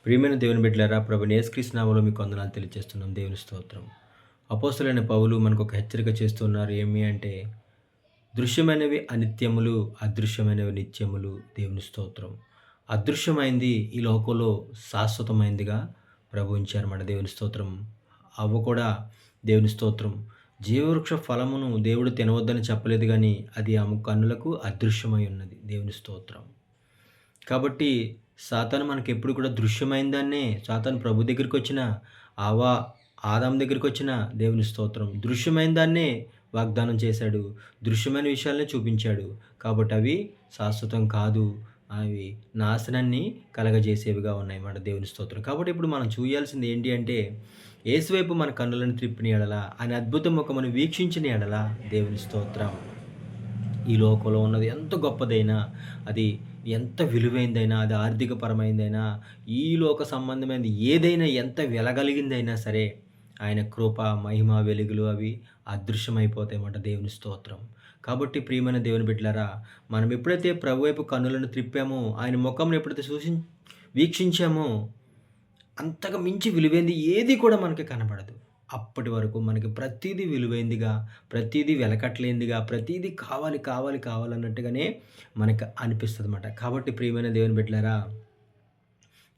ప్రియమైన దేవుని బిడ్డలారా, ప్రభువైన యేసుక్రీస్తు నామములో మీకు వందనాలు తెలియజేస్తున్నాం. దేవుని స్తోత్రం. అపోస్తలుడైన పౌలు మనకొక హెచ్చరిక చేస్తున్నారు. ఏమి అంటే, దృశ్యమైనవి అనిత్యములు, అదృశ్యమైనవి నిత్యములు. దేవుని స్తోత్రం. అదృశ్యమైంది ఈ లోకంలో శాశ్వతమైందిగా ప్రభు ఉంచారన్నమాట. దేవుని స్తోత్రం. అవ్వ కూడా దేవుని స్తోత్రం. జీవవృక్ష ఫలమును దేవుడు తినవద్దని చెప్పలేదు గానీ, అది ఆమె కన్నులకు అదృశ్యమై ఉన్నది. దేవుని స్తోత్రం. కాబట్టి సాతాను మనకెప్పుడు కూడా దృశ్యమైన దాన్నే, సాతాను ప్రభు దగ్గరికొచ్చినా, అవ్వ ఆదాము దగ్గరికొచ్చినా దేవుని స్తోత్రం. దృశ్యమైన దాన్నే వాగ్దానం చేశాడు. దృశ్యమైన విషయాలనే చూపించాడు. కాబట్టి అవి శాశ్వతం కాదు. అవి నాశనాన్ని కలగజేసేవిగా ఉన్నాయన్నమాట. దేవుని స్తోత్రం. కాబట్టి ఇప్పుడు మనం చూయాల్సింది ఏంటి అంటే, యేసు వైపు మన కన్నులను త్రిప్పిన యెడల, ఆయన అద్భుత ముఖమును వీక్షించిన యెడల దేవుని స్తోత్రం. ఈ లోకంలో ఉన్నది ఎంత గొప్పదైనా, అది ఎంత విలువైందైనా, అది ఆర్థికపరమైందైనా, ఈ లోక సంబంధమైనది ఏదైనా, ఎంత వెలగలిగిందైనా సరే, ఆయన కృప, మహిమ, వెలుగులు అవి అదృశ్యమైపోతాయన్నమాట. దేవుని స్తోత్రం. కాబట్టి ప్రియమైన దేవుని బిడ్డలారా, మనం ఎప్పుడైతే ప్రభు వైపు కన్నులను త్రిప్పామో, ఆయన ముఖంను ఎప్పుడైతే వీక్షించామో, అంతకు మించి విలువైంది ఏది కూడా మనకి కనబడదు. అప్పటి వరకు మనకి ప్రతీదీ విలువైందిగా, ప్రతీదీ వెలకట్టలేనిదిగా, ప్రతీదీ కావాలి, కావాలి, కావాలన్నట్టుగానే మనకు అనిపిస్తదన్నమాట. కాబట్టి ప్రియమైన దేవుని బిడ్డలారా,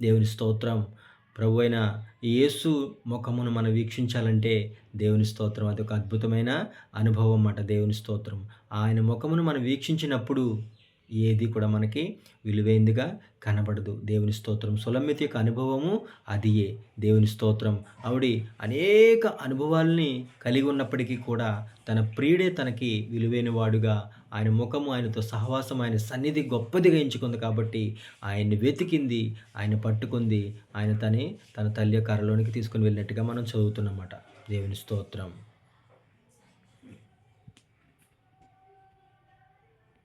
దేవుని స్తోత్రం. ప్రభువైన యేసు ముఖమును మనం వీక్షించాలంటే దేవుని స్తోత్రం. అదొక అద్భుతమైన అనుభవం అన్నమాట. దేవుని స్తోత్రం. ఆయన ముఖమును మనం వీక్షించినప్పుడు ఏది కూడా మనకి విలువైందిగా కనబడదు. దేవుని స్తోత్రం. సులమ్మిత యొక్క అనుభవము అదియే. దేవుని స్తోత్రం. ఆవిడ అనేక అనుభవాల్ని కలిగి ఉన్నప్పటికీ కూడా తన ప్రియుడే తనకి విలువైన వాడుగా, ఆయన ముఖము, ఆయనతో సహవాసం, ఆయన సన్నిధి గొప్పదిగా ఎంచుకుంది కాబట్టి ఆయన్ని వెతికింది, ఆయన పట్టుకుంది, ఆయన తన తల్లి యొక్క అరలోనికి తీసుకొని వెళ్ళినట్టుగా మనం చదువుతున్నమాట. దేవుని స్తోత్రం.